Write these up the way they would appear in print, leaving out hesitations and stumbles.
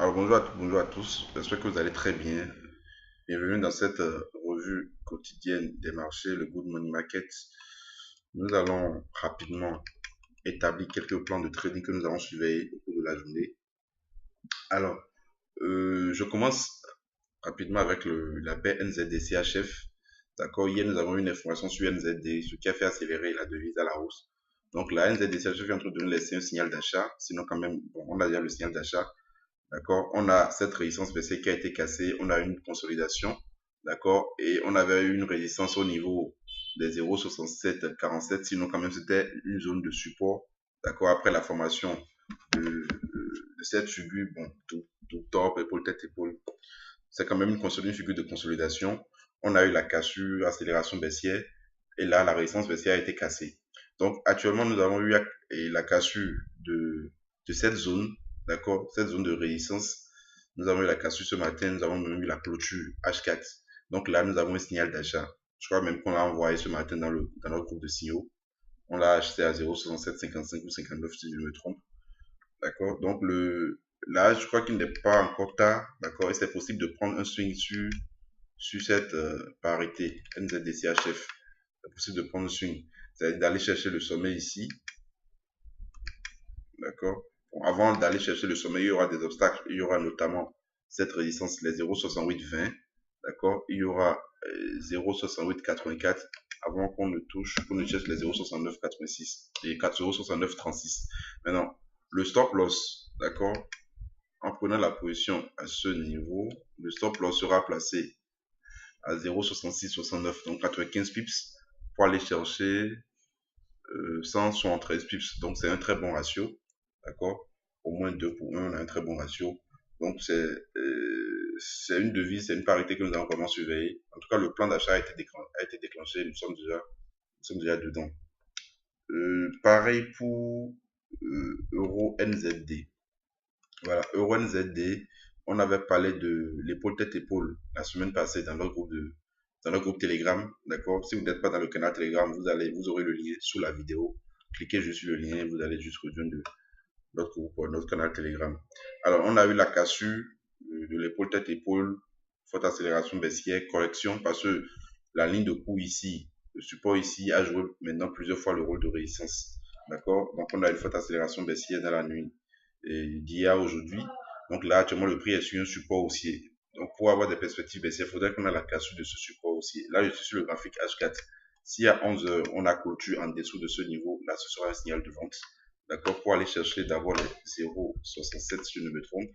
Alors bonjour à tous, j'espère que vous allez très bien. Bienvenue dans cette revue quotidienne des marchés, le Good Money Market. Nous allons rapidement établir quelques plans de trading que nous allons surveiller au cours de la journée. Alors, je commence rapidement avec la paire NZD-CHF. D'accord, hier nous avons eu une information sur NZD, ce qui a fait accélérer la devise à la hausse. Donc la NZD-CHF est en train de nous laisser un signal d'achat, sinon quand même, bon, on a déjà le signal d'achat. D'accord, on a cette résistance baissière qui a été cassée, on a une consolidation, d'accord, et on avait eu une résistance au niveau des 0,6747, sinon quand même c'était une zone de support, d'accord, après la formation de cette figure, bon, tout top, épaule, tête, épaule, c'est quand même une figure de consolidation. On a eu la cassure, accélération baissière, et là la résistance baissière a été cassée. Donc actuellement nous avons eu la cassure de cette zone. D'accord, cette zone de résistance, nous avons eu la cassure ce matin, nous avons même eu la clôture H4. Donc là, nous avons un signal d'achat. Je crois même qu'on l'a envoyé ce matin dans notre groupe de signaux. On l'a acheté à 0,6755 ou 59 si je me trompe. D'accord, donc là, je crois qu'il n'est pas encore tard. D'accord, et c'est possible de prendre un swing sur cette parité NZD-CHF. C'est possible de prendre un swing. C'est-à-dire d'aller chercher le sommet ici. D'accord. Bon, avant d'aller chercher le sommet, il y aura des obstacles. Il y aura notamment cette résistance, les 0,6820. D'accord. Il y aura 0,6884 avant qu'on ne touche, qu'on ne cherche les 0,6986 et 0,6936. Maintenant, le stop loss, d'accord, en prenant la position à ce niveau, le stop loss sera placé à 0,6669, donc 95 pips, pour aller chercher 173 pips. Donc, c'est un très bon ratio. D'accord, au moins 2 pour 1, on a un très bon ratio. Donc, c'est une devise, c'est une parité que nous allons vraiment surveiller. En tout cas, le plan d'achat a été déclenché, nous sommes déjà dedans. Pareil pour Euro NZD. Voilà, Euro NZD, on avait parlé de l'épaule tête épaule la semaine passée dans notre groupe Telegram, d'accord. Si vous n'êtes pas dans le canal Telegram, vous aurez le lien sous la vidéo. Cliquez juste sur le lien, vous allez juste rejoindre notre groupe, notre canal Telegram. Alors, on a eu la cassure de l'épaule tête épaule, forte accélération baissière, correction parce que la ligne de coup ici, le support ici a joué maintenant plusieurs fois le rôle de résistance. D'accord. Donc, on a une forte accélération baissière dans la nuit d'hier à aujourd'hui. Donc là, actuellement, le prix est sur un support haussier. Donc, pour avoir des perspectives baissières, il faudrait qu'on ait la cassure de ce support haussier. Là, je suis sur le graphique H4. Si à 11 heures, on a clôture en dessous de ce niveau, là, ce sera un signal de vente. D'accord, pour aller chercher d'abord les 0,67 si je ne me trompe.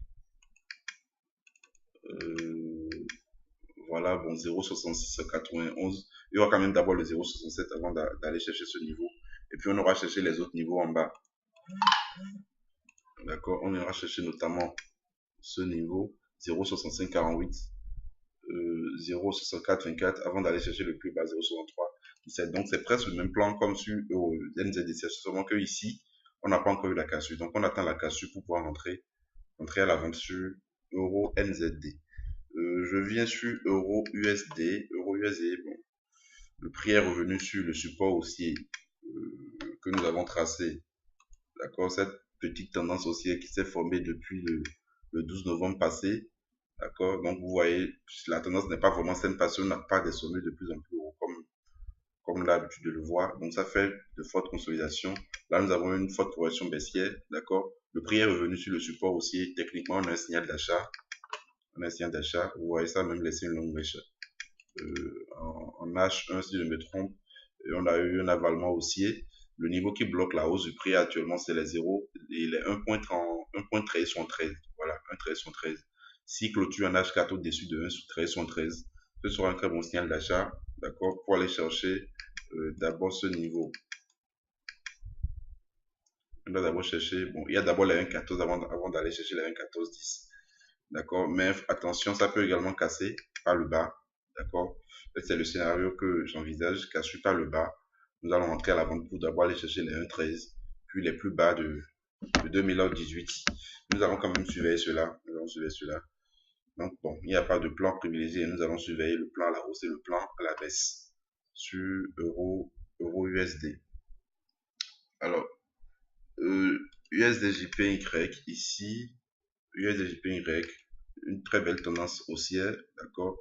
Voilà, bon, 0,6691. Il y aura quand même d'abord le 0,67 avant d'aller chercher ce niveau. Et puis on aura cherché les autres niveaux en bas. D'accord, on ira chercher notamment ce niveau 0,6548, 0,6424 avant d'aller chercher le plus bas 0,6317. Donc c'est presque le même plan comme sur NZDC, seulement que ici, on n'a pas encore eu la cassure. Donc on attend la cassure pour pouvoir entrer à la vente sur Euro NZD. Je viens sur Euro USD. Euro USD, bon, le prix est revenu sur le support haussier que nous avons tracé. D'accord, cette petite tendance haussière qui s'est formée depuis le 12 novembre passé. D'accord, donc vous voyez, la tendance n'est pas vraiment saine parce qu'on n'a pas des sommets de plus en plus hauts comme on a l'habitude de le voir. Donc ça fait de fortes consolidations. Là, nous avons une forte correction baissière. D'accord, le prix est revenu sur le support haussier. Techniquement, on a un signal d'achat. Vous voyez ça même laisser une longue mèche en H1 si je ne me trompe. Et on a eu un avalement haussier. Le niveau qui bloque la hausse du prix actuellement, c'est les 0 et les 1.1313. Voilà, 1.1313. Si clôture en H4 au-dessus de 1.1313, ce sera un très bon signal d'achat, d'accord, pour aller chercher d'abord ce niveau. On doit d'abord chercher, bon, il y a d'abord les 1.14 avant d'aller chercher les 1.1410. D'accord, mais attention, ça peut également casser par le bas. D'accord, c'est le scénario que j'envisage, cassure par le bas. Nous allons entrer à la vente pour d'abord aller chercher les 1.13, puis les plus bas de 2018. Nous allons quand même surveiller cela. Donc, bon, il n'y a pas de plan privilégié. Nous allons surveiller le plan à la hausse et le plan à la baisse sur Euro USD. Alors, USDJPY ici, USDJPY, une très belle tendance haussière, d'accord,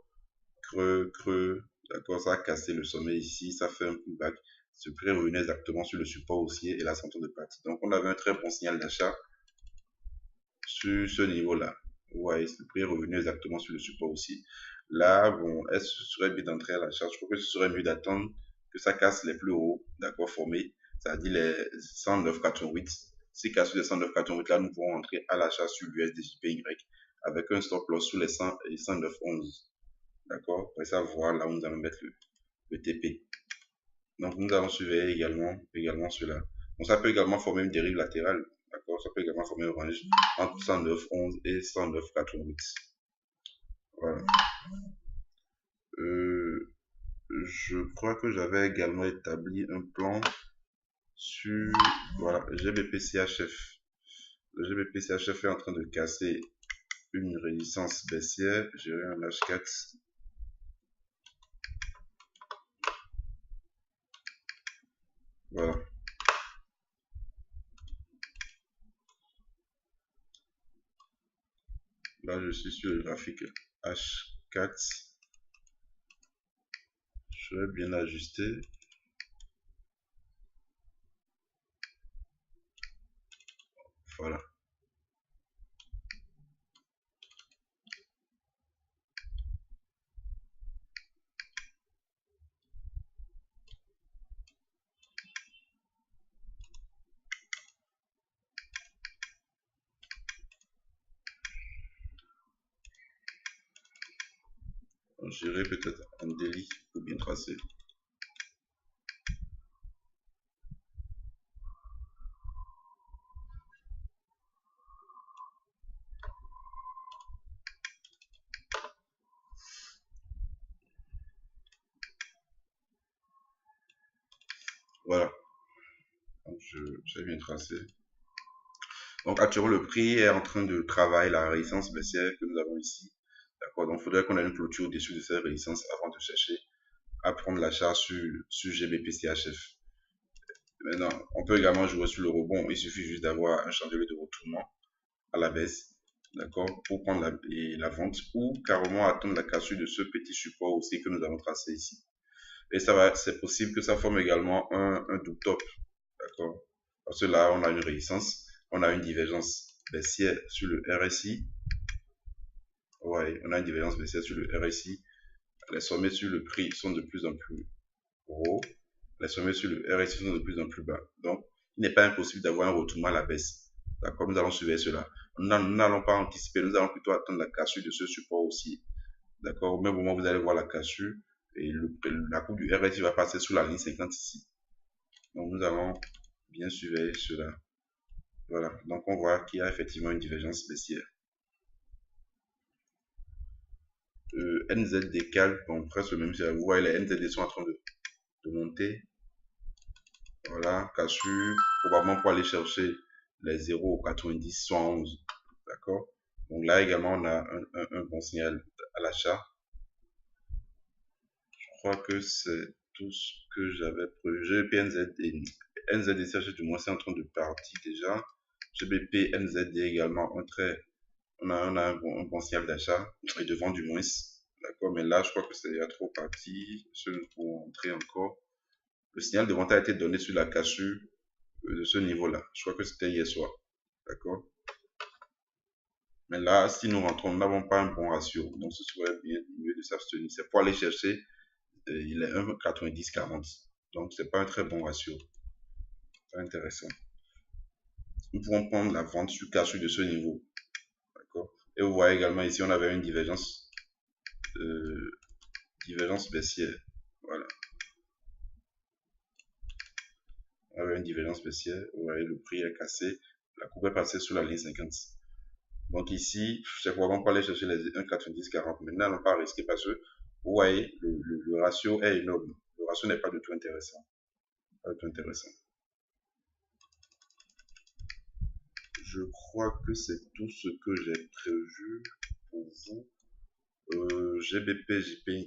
creux, creux, d'accord, ça a cassé le sommet ici, ça fait un pullback, ce prix est revenu exactement sur le support haussier et la centre de partie. Donc on avait un très bon signal d'achat sur ce niveau-là. Vous voyez, le prix est revenu exactement sur le support aussi. Là, bon, est-ce que ce serait mieux d'entrer à l'achat? Je crois que ce serait mieux d'attendre que ça casse les plus hauts, d'accord, formés, c'est-à-dire les 109,88. Si casse les 109,88, là, nous pourrons entrer à l'achat sur l'USDJPY avec un stop loss sous les 100 et 109,11. D'accord? Après ça, voir là où nous allons mettre le TP. Donc, nous allons surveiller également cela. Donc, ça peut également former une dérive latérale. D'accord? Ça peut également former un range entre 109,11 et 109,88. Voilà. Je crois que j'avais également établi un plan sur, voilà, GBP-CHF. Le GBP-CHF est en train de casser une résistance baissière. J'ai un H4. Voilà. Là, je suis sur le graphique H4. Je vais bien ajuster. Voilà. J'irai peut-être en délit pour bien tracer. Voilà. Donc, j'ai bien tracé. Donc, actuellement, le prix est en train de travailler la résistance baissière que nous avons ici. D'accord. Donc, il faudrait qu'on ait une clôture au-dessus de cette résistance avant de chercher à prendre l'achat sur GBP-CHF. Maintenant, on peut également jouer sur le rebond. Il suffit juste d'avoir un chandelier de retournement à la baisse, d'accord, pour prendre la vente ou carrément attendre la cassure de ce petit support aussi que nous avons tracé ici. Et c'est possible que ça forme également un double top, d'accord, parce que là, on a une résistance, on a une divergence baissière sur le RSI. Ouais, on a une divergence baissière sur le RSI. Les sommets sur le prix sont de plus en plus hauts. Les sommets sur le RSI sont de plus en plus bas. Donc, il n'est pas impossible d'avoir un retournement à la baisse. D'accord, nous allons surveiller cela. Nous n'allons pas anticiper, nous allons plutôt attendre la cassure de ce support aussi. D'accord, au même moment, vous allez voir la cassure et la courbe du RSI va passer sous la ligne 50 ici. Donc, nous allons bien surveiller cela. Voilà, donc on voit qu'il y a effectivement une divergence baissière. NZD calme, bon, presque le même, vous voyez les NZD sont en train de monter. Voilà, cassure, probablement pour aller chercher les 0,90, soit 11. D'accord. Donc là également, on a un bon signal à l'achat. Je crois que c'est tout ce que j'avais prévu. GBP, NZD, du moins, c'est en train de partir déjà. GBP, NZD également, on a un bon signal d'achat et de vente du moins. D'accord, mais là, je crois que c'est déjà trop parti. Je ne peux entrer encore. Le signal de vente a été donné sur la cassure de ce niveau-là. Je crois que c'était hier soir. D'accord. Mais là, si nous rentrons, nous n'avons pas un bon ratio. Donc, ce serait bien mieux de s'abstenir. C'est pour aller chercher, il est 1,90-40. Donc, c'est pas un très bon ratio. Pas intéressant. Nous pouvons prendre la vente sur cassure de ce niveau. D'accord. Et vous voyez également ici, on avait une divergence baissière. Voilà. On avait une divergence baissière. Vous voyez, le prix est cassé. La courbe est passée sous la ligne 50. Donc ici, c'est probablement pas aller chercher les 1,90-40. Maintenant, n'allons pas risquer parce que, vous voyez, le ratio est énorme. Le ratio n'est pas du tout intéressant. Pas du tout intéressant. Je crois que c'est tout ce que j'ai prévu pour vous. GBP, JPY.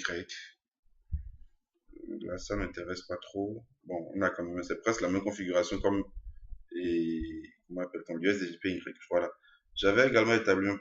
Là, ça m'intéresse pas trop. Bon, on a quand même, c'est presque la même configuration comme, et, comment appelle-t-on, l'USDJPY. Voilà. J'avais également établi un